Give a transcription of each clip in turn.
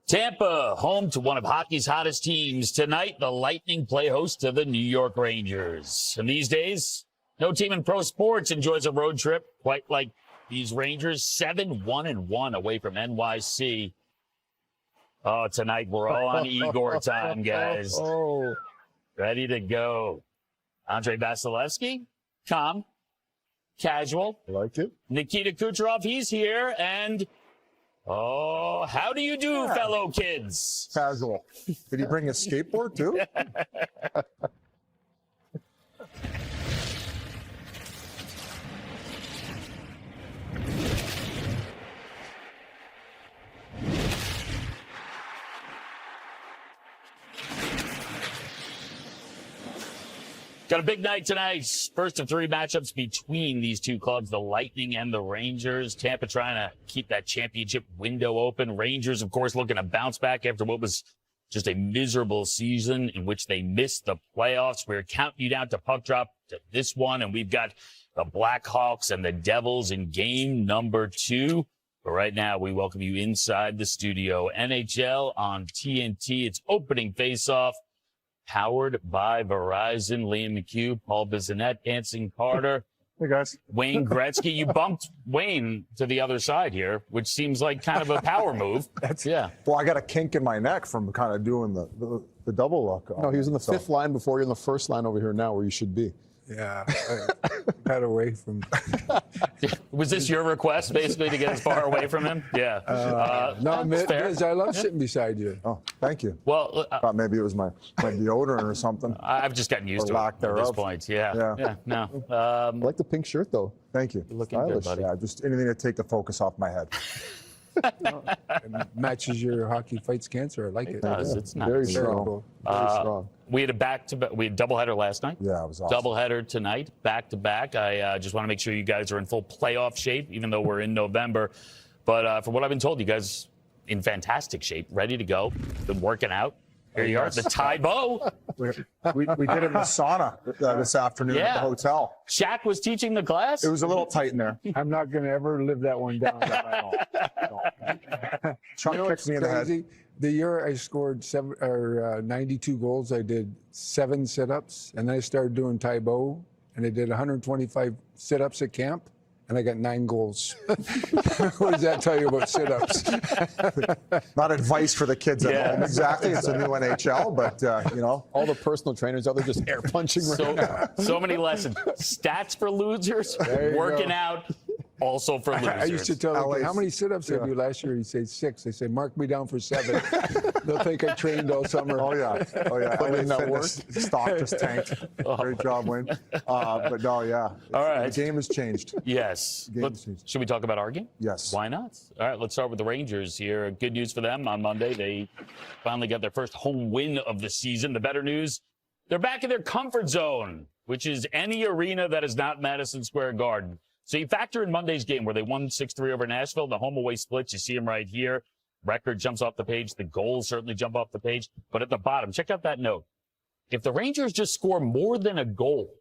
Tampa, home to one of hockey's hottest teams. Tonight, the Lightning play host to the New York Rangers. And these days, no team in pro sports enjoys a road trip quite like these Rangers. 7-1-1 away from NYC. Oh, tonight we're all on Igor time, guys. Ready to go. Andrei Vasilevsky, calm, casual. I like it. Nikita Kucherov, he's here. And, oh, how do you do, fellow kids? Casual. Did he bring a skateboard, too? Got a big night tonight. First of three matchups between these two clubs, the Lightning and the Rangers. Tampa trying to keep that championship window open. Rangers, of course, looking to bounce back after what was just a miserable season in which they missed the playoffs. We're counting you down to puck drop to this one, and we've got the Blackhawks and the Devils in game number 2. But right now, we welcome you inside the studio. NHL on TNT. It's opening face-off. Powered by Verizon. Liam McHugh, Paul Bissonnette, Anson Carter. Hey, guys. Wayne Gretzky. You bumped Wayne to the other side here, which seems like kind of a power move. Well, I got a kink in my neck from kind of doing the double look. No, he was in the fifth line before. You're in the first line over here now where you should be. Yeah, I got away from. Was this your request, basically, to get as far away from him? Yeah. No, Miz, I love sitting beside you. Oh, thank you. Well, Thought maybe it was my deodorant or something. I've just gotten used to it at this point. Yeah. No. I like the pink shirt, though. Thank you. Looking good, buddy. Yeah, just anything to take the focus off my head. It matches your hockey fights cancer. I like it. It does. It's nice. Very strong. Very strong. We had a back-to-back. We had doubleheader last night. Yeah, it was awesome. Doubleheader tonight, back-to-back. I just want to make sure you guys are in full playoff shape, even though we're in November. But from what I've been told, you guys in fantastic shape, ready to go. Been working out. Here you are, the tie bow. We did it in the sauna this afternoon at the hotel. Shaq was teaching the class? It was a little tight in there. I'm not going to ever live that one down. Chuck kicks me in the head. The year I scored 92 goals, I did 7 sit-ups, and then I started doing Tai Bo, and I did 125 sit-ups at camp, and I got 9 goals. What does that tell you about sit-ups? Not advice for the kids at home. Exactly. It's a new NHL, but, you know. All the personal trainers out there just air punching right now. So many lessons. Stats for losers, working out. Also for losers. I used to tell them, how many sit-ups did I do last year? He'd say 6. They say, mark me down for 7. They'll think I trained all summer. Oh, yeah. Fitness stock just tanked. Great job, Wayne. But no, yeah. All right. The game has changed. Yes. Should we talk about our game? Yes. Why not? All right, let's start with the Rangers here. Good news for them on Monday. They finally got their first home win of the season. The better news, they're back in their comfort zone, which is any arena that is not Madison Square Garden. So you factor in Monday's game where they won 6-3 over Nashville, the home-away splits. You see them right here. Record jumps off the page. The goals certainly jump off the page. But at the bottom, check out that note. If the Rangers just score more than a goal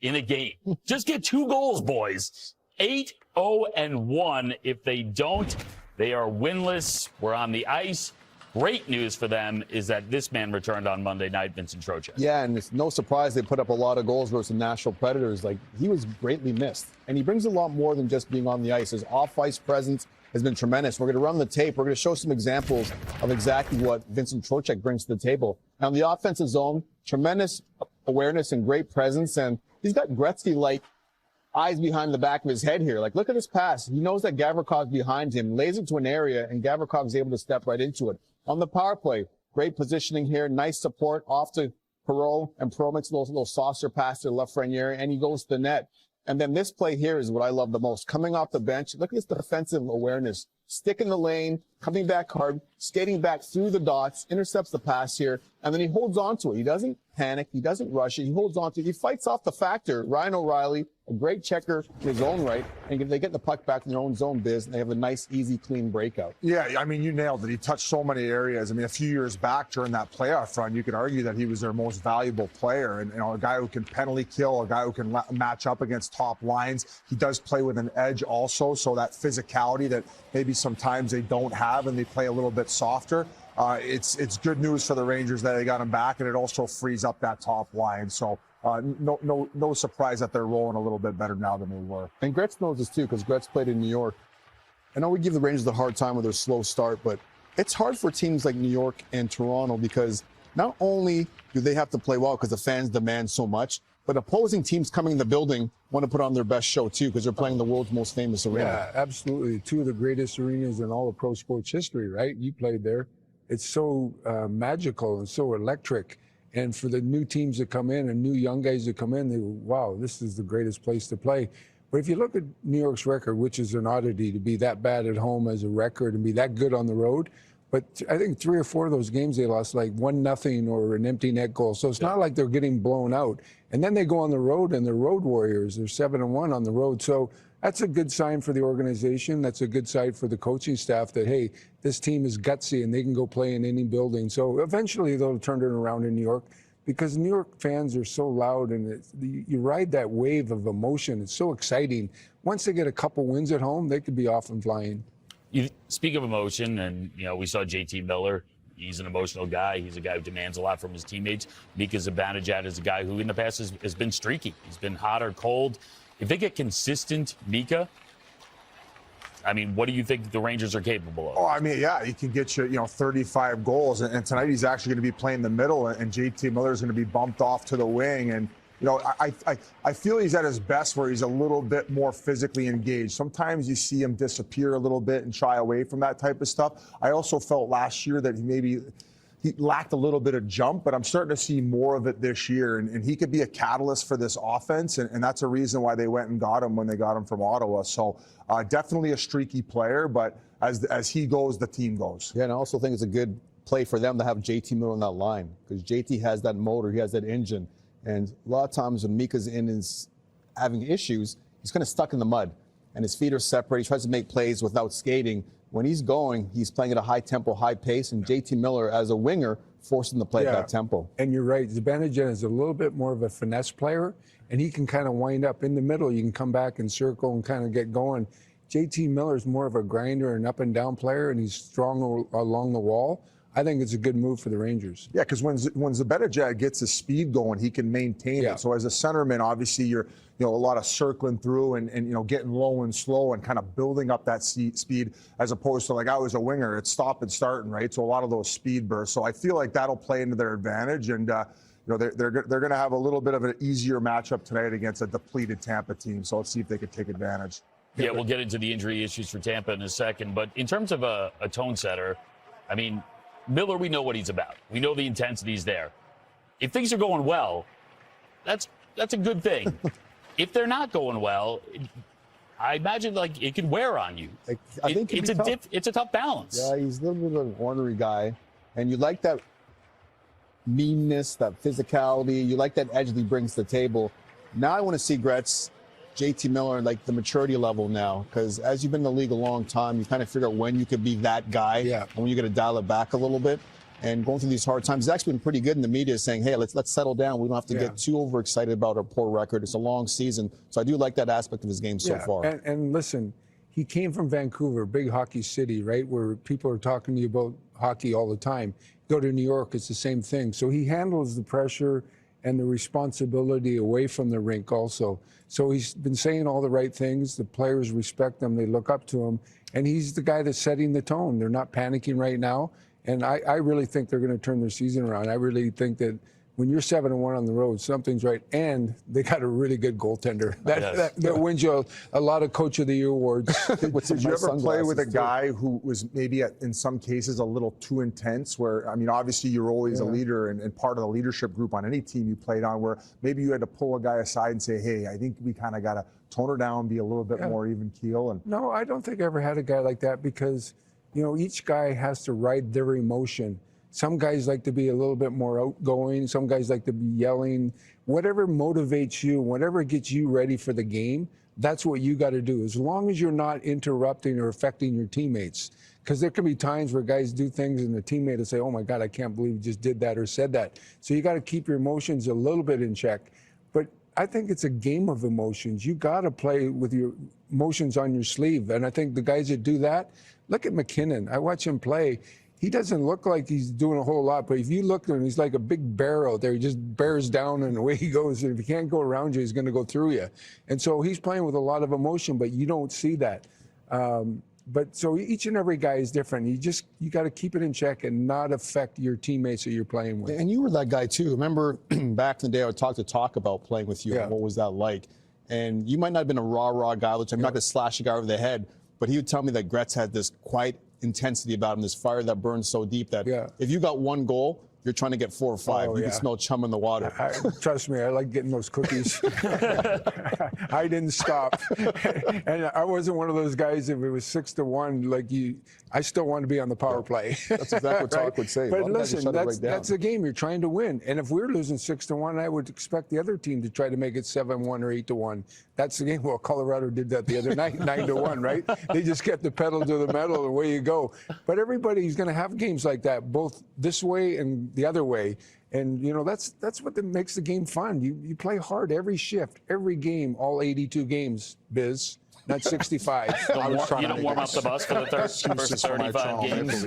in a game, just get 2 goals, boys. 8-0-1. If they don't, they are winless. We're on the ice. Great news for them is that this man returned on Monday night, Vincent Trocheck. Yeah, and it's no surprise they put up a lot of goals versus the Nashville Predators. Like, he was greatly missed. And he brings a lot more than just being on the ice. His off-ice presence has been tremendous. We're going to run the tape. We're going to show some examples of exactly what Vincent Trocheck brings to the table. Now, in the offensive zone, tremendous awareness and great presence. And he's got Gretzky-like eyes behind the back of his head here. Like, look at this pass. He knows that Gavrikov's behind him, lays it to an area, and Gavrikov's able to step right into it. On the power play, great positioning here, nice support off to Perreault, and Perreault makes a little saucer pass to the left Frenier, and he goes to the net. And then this play here is what I love the most. Coming off the bench, look at this defensive awareness. Stick in the lane, coming back hard, skating back through the dots, intercepts the pass here, and then he holds on to it. He doesn't panic. He doesn't rush it. He holds on to it. He fights off the factor. Ryan O'Reilly, a great checker in his own right, and they get the puck back in their own zone biz, and they have a nice, easy, clean breakout. Yeah, I mean, you nailed it. He touched so many areas. I mean, a few years back during that playoff run, you could argue that he was their most valuable player, and, you know, a guy who can penalty kill, a guy who can match up against top lines. He does play with an edge also, so that physicality that maybe sometimes they don't have and they play a little bit softer. it's good news for the Rangers that they got him back, and it also frees up that top line. So no surprise that they're rolling a little bit better now than they were. And Gretz knows this too, because Gretz played in New York. I know we give the Rangers a hard time with their slow start, but it's hard for teams like New York and Toronto because not only do they have to play well because the fans demand so much, but opposing teams coming in the building want to put on their best show too because they're playing the world's most famous arena. Yeah, absolutely. Two of the greatest arenas in all of pro sports history, right? You played there. It's so magical and so electric. And for the new teams that come in and new young guys that come in, they go, wow, this is the greatest place to play. But if you look at New York's record, which is an oddity to be that bad at home as a record and be that good on the road, but I think 3 or 4 of those games they lost like 1-0 or an empty net goal. So it's not like they're getting blown out. And then they go on the road and they're road warriors. They're 7-1 on the road. So that's a good sign for the organization. That's a good sign for the coaching staff that, hey, this team is gutsy and they can go play in any building. So eventually they'll turn it around in New York because New York fans are so loud and you ride that wave of emotion. It's so exciting. Once they get a couple wins at home, they could be off and flying. You speak of emotion, and we saw JT Miller. He's an emotional guy. He's a guy who demands a lot from his teammates. Mika Zibanejad is a guy who in the past has been streaky. He's been hot or cold. If they get consistent Mika, I mean, what do you think the Rangers are capable of? Oh, I mean, yeah, he can get you, 35 goals. And tonight he's actually going to be playing the middle, and JT Miller is going to be bumped off to the wing. And I feel he's at his best where he's a little bit more physically engaged. Sometimes you see him disappear a little bit and shy away from that type of stuff. I also felt last year that he lacked a little bit of jump, but I'm starting to see more of it this year. And he could be a catalyst for this offense, and that's a reason why they went and got him when they got him from Ottawa. So definitely a streaky player, but as he goes, the team goes. Yeah, and I also think it's a good play for them to have JT Miller on that line because JT has that motor, he has that engine. And a lot of times when Mika's in is having issues, he's kind of stuck in the mud and his feet are separate. He tries to make plays without skating. When he's going, he's playing at a high tempo, high pace, and JT Miller, as a winger, forced him to play at that tempo. And you're right. Zibanejad is a little bit more of a finesse player, and he can kind of wind up in the middle. You can come back and circle and kind of get going. JT Miller is more of a grinder and up and down player, and he's strong along the wall. I think it's a good move for the Rangers. Yeah, because when Zibanejad gets his speed going, he can maintain it. So as a centerman, obviously you're a lot of circling through and getting low and slow and kind of building up that speed as opposed to like I was a winger, it's stop and starting, right? So a lot of those speed bursts. So I feel like that'll play into their advantage, and they're going to have a little bit of an easier matchup tonight against a depleted Tampa team. So let's see if they can take advantage. Yeah, we'll get into the injury issues for Tampa in a second, but in terms of a tone setter, I mean, Miller, we know what he's about. We know the intensity's there. If things are going well, that's a good thing. If they're not going well, I imagine like it can wear on you. I think it's a tough balance. Yeah, he's a little bit of an ornery guy, and you like that meanness, that physicality. You like that edge that he brings to the table. Now I want to see Gretz, JT Miller, like the maturity level now, because as you've been in the league a long time, you kind of figure out when you could be that guy and when you got to dial it back a little bit. And going through these hard times, he's actually been pretty good in the media saying, hey, let's settle down. We don't have to get too overexcited about our poor record. It's a long season. So I do like that aspect of his game so far. And listen, he came from Vancouver, big hockey city, right, where people are talking to you about hockey all the time. Go to New York, it's the same thing. So he handles the pressure and the responsibility away from the rink also. So he's been saying all the right things. The players respect him. They look up to him. And he's the guy that's setting the tone. They're not panicking right now. And I really think they're going to turn their season around. I really think that when you're 7-1 on the road, something's right. And they got a really good goaltender. That wins you a lot of Coach of the Year awards. Did you ever play with a guy who was maybe in some cases a little too intense where, I mean, obviously you're always a leader and part of the leadership group on any team you played on where maybe you had to pull a guy aside and say, hey, I think we kind of got to tone her down, be a little bit more even keel. No, I don't think I ever had a guy like that because, each guy has to ride their emotion. Some guys like to be a little bit more outgoing. Some guys like to be yelling. Whatever motivates you, whatever gets you ready for the game, that's what you got to do. As long as you're not interrupting or affecting your teammates. Because there can be times where guys do things and the teammate will say, oh my God, I can't believe you just did that or said that. So you got to keep your emotions a little bit in check. But I think it's a game of emotions. You got to play with your emotions on your sleeve. And I think the guys that do that, look at McKinnon. I watch him play. he doesn't look like he's doing a whole lot, but if you look at him, he's like a big bear out there. He just bears down, and away he goes. And if he can't go around you, he's going to go through you. And so he's playing with a lot of emotion, but you don't see that. But so each and every guy is different. You got to keep it in check and not affect your teammates that you're playing with. And you were that guy too. Remember back in the day, I would talk about playing with you. Yeah. And what was that like? And you might not have been a raw guy, which I'm not going to slash a guy over the head, but he would tell me that Gretz had this quiet intensity about him, this fire that burns so deep that if you got one goal, you're trying to get 4 or 5. You can smell chum in the water. Trust me, I like getting those cookies. I didn't stop. And I wasn't one of those guys, if it was 6-1, like you, I still want to be on the power play. That's exactly what Talk would say. But listen, that's a game you're trying to win. And if we're losing 6-1, I would expect the other team to try to make it 7-1 or 8-1. That's the game. Well, Colorado did that the other night, 9-1, right? They just kept the pedal to the metal, away you go. But everybody's going to have games like that, both this way and the other way. And, you know, that's what makes the game fun. You play hard every shift, every game, all 82 games, Biz. Not 65. You don't warm up the bus for the first 35 games.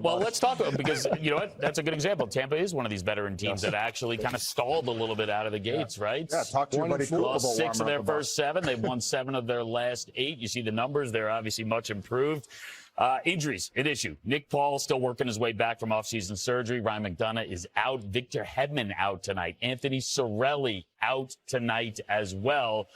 Well, let's talk about, because you know what? That's a good example. Tampa is one of these veteran teams that actually kind of stalled a little bit out of the gates, right? Yeah, talk to your buddy Coop about lost 6 of warming their up the first 7. They've won 7 of their last 8. You see the numbers. They're obviously much improved. Injuries, an issue. Nick Paul still working his way back from offseason surgery. Ryan McDonough is out. Victor Hedman out tonight. Anthony Cirelli out tonight as well.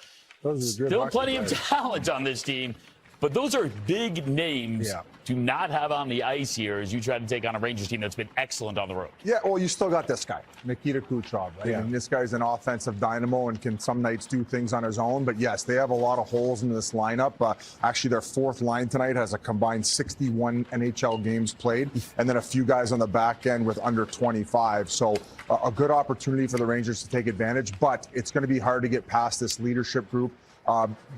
Still plenty of talent on this team, but those are big names to not have on the ice here as you try to take on a Rangers team that's been excellent on the road. Yeah, well, you still got this guy, Nikita Kucherov, right? Yeah. I mean, this guy's an offensive dynamo and can some nights do things on his own. But yes, they have a lot of holes in this lineup. Actually, their 4th line tonight has a combined 61 NHL games played, and then a few guys on the back end with under 25. So a good opportunity for the Rangers to take advantage, but it's going to be hard to get past this leadership group.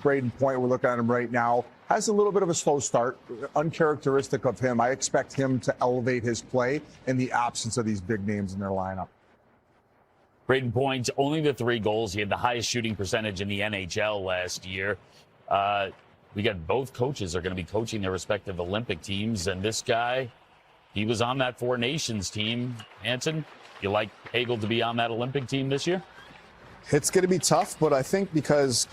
Braden Point, we're looking at him right now, has a little bit of a slow start, uncharacteristic of him. I expect him to elevate his play in the absence of these big names in their lineup. Braden Point, only the 3 goals. He had the highest shooting percentage in the NHL last year. We got both coaches are going to be coaching their respective Olympic teams, and this guy, he was on that 4 Nations team. Anson, you like Hagel to be on that Olympic team this year? It's going to be tough, but I think because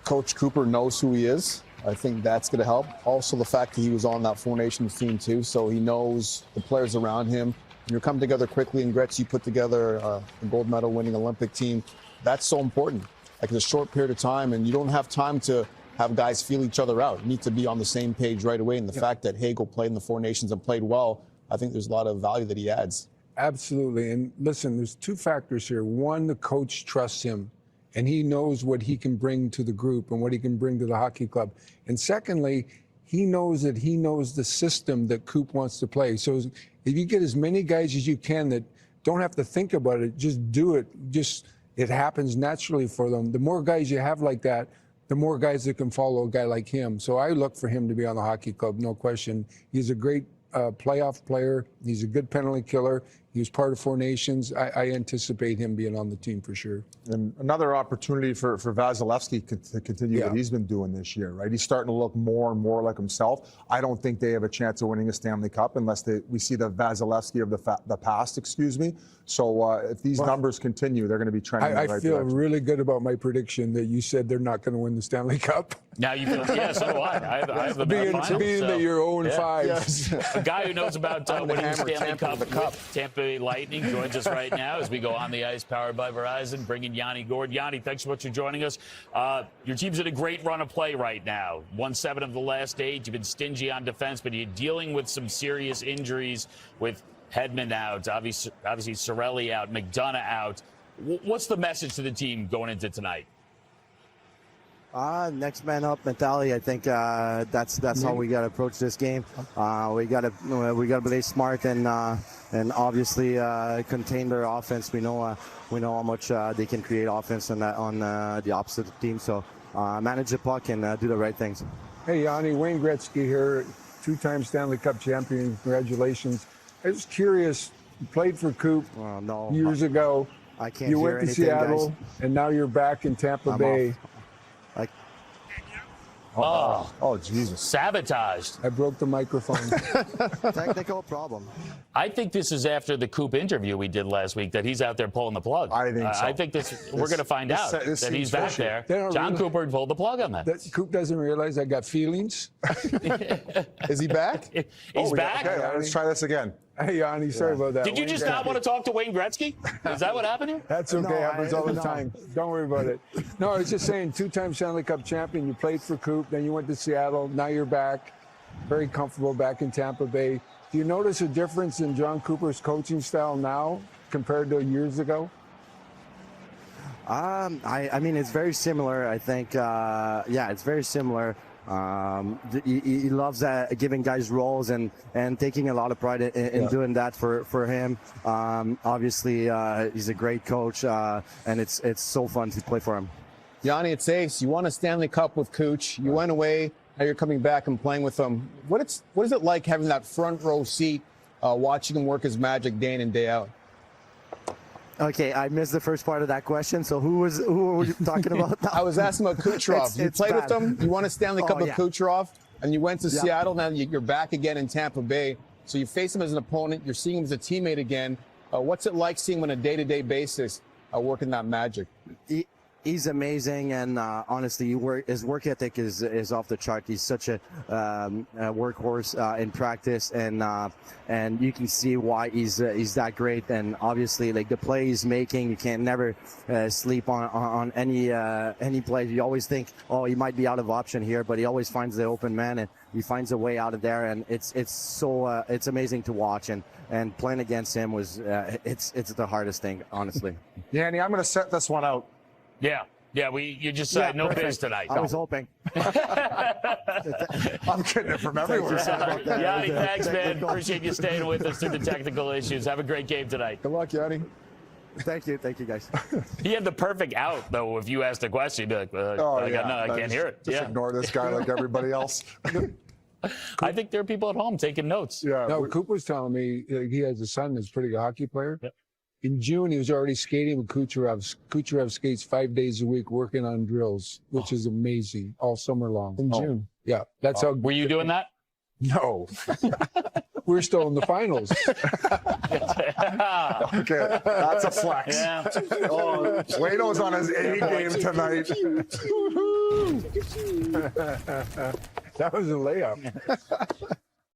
Coach Cooper knows who he is, I think that's going to help. Also, the fact that he was on that 4 Nations team, too, so he knows the players around him. When you come together quickly, and Gretz, you put together a gold medal winning Olympic team. That's so important. Like, in a short period of time, and you don't have time to have guys feel each other out. You need to be on the same page right away. And the fact that Hagel played in the 4 Nations and played well, I think there's a lot of value that he adds. Absolutely. And listen, there's 2 factors here. One, the coach trusts him, and he knows what he can bring to the group and what he can bring to the hockey club. And secondly, he knows that he knows the system that Coop wants to play. So if you get as many guys as you can that don't have to think about it, just do it. It happens naturally for them. The more guys you have like that, the more guys that can follow a guy like him. So I look for him to be on the hockey club, no question. He's a great playoff player. He's a good penalty killer. He was part of 4 Nations. I anticipate him being on the team for sure. And another opportunity for Vasilevsky to continue what he's been doing this year, right? He's starting to look more and more like himself. I don't think they have a chance of winning a Stanley Cup unless we see the Vasilevsky of the past, So if these numbers continue, they're going to be trending in the right direction. I feel really good about my prediction that you said they're not going to win the Stanley Cup. Now you feel, yeah, so do I. I have the being that you're 0-5. Yes. A guy who knows about winning the Stanley Cup with Tampa Lightning joins us right now as we go on the ice, powered by Verizon, bringing Yanni Gourde. Yanni, thanks so much for joining us. Your team's in a great run of play right now. Won 7 of the last 8. You've been stingy on defense, but you're dealing with some serious injuries with Hedman out, obviously Cirelli out, McDonough out. What's the message to the team going into tonight? Next man up mentality. I think that's how we got to approach this game. We got to play smart and obviously contain their offense. We know how much they can create offense on the opposite team. So manage the puck and do the right things. Hey Yanni, Wayne Gretzky here, 2-time Stanley Cup champion. Congratulations. I was curious. You played for Coop years ago. I can't. You went to Seattle, guys. and now you're back in Tampa Bay. Oh, Jesus. Sabotaged. I broke the microphone. Technical problem. I think this is after the Coop interview we did last week that he's out there pulling the plug. I think so. I think we're going to find out this that he's seems back fishy. there. They don't John really- Cooper pulled the plug on that. That Coop doesn't realize I got feelings. Is he back? He's back. Okay, let's try this again. Hey, Yanni, sorry about that. Did you Wayne just not Gretzky. want to talk to Wayne Gretzky? Is that what happened here? That's okay. No, Happens all the no. time. Don't worry about it. No, I was just saying, two-time Stanley Cup champion. You played for Coop, then you went to Seattle. Now you're back, very comfortable back in Tampa Bay. Do you notice a difference in John Cooper's coaching style now compared to years ago? I mean, it's very similar. I think, yeah, it's very similar. He loves giving guys roles and taking a lot of pride in doing that for him. Obviously, he's a great coach, and it's so fun to play for him. Yanni, it's Ace. You won a Stanley Cup with Cooch. You went away. Now you're coming back and playing with him. What is it like having that front row seat, watching him work his magic day in and day out? Okay, I missed the first part of that question. So who were you talking about now? I was asking about Kucherov. You It's played bad. with him. You won a Stanley Cup with yeah. Kucherov, and you went to Yeah. Seattle. Now you're back again in Tampa Bay. So you face him as an opponent. You're seeing him as a teammate again. What's it like seeing him on a day-to-day basis working that magic? He's amazing, and honestly, his work ethic is off the chart. He's such a workhorse in practice, and you can see why he's that great. And obviously, like the play he's making, you can't never sleep on any play. You always think, oh, he might be out of option here, but he always finds the open man, and he finds a way out of there. And it's amazing to watch. And playing against him was it's the hardest thing, honestly. Yanni, I'm going to set this one out. Yeah. You just said no biz tonight. I was hoping. I'm getting it from everywhere. Yanni, thanks, man. Appreciate you staying with us through the technical issues. Have a great game tonight. Good luck, Yanni. Thank you, guys. He had the perfect out, though. If you asked a question, he'd be like, I can't hear it. Just ignore this guy like everybody else. I think there are people at home taking notes. Yeah. No, Coop was telling me he has a son that's a pretty good hockey player. Yep. In June, he was already skating with Kucherov. Kucherov skates 5 days a week working on drills, which is amazing, all summer long. In June. Yeah, that's how. Were you doing that? No. We're still in the finals. Okay, that's a flex. Yeah. Oh, Wayno's on his A game tonight. That was a layup.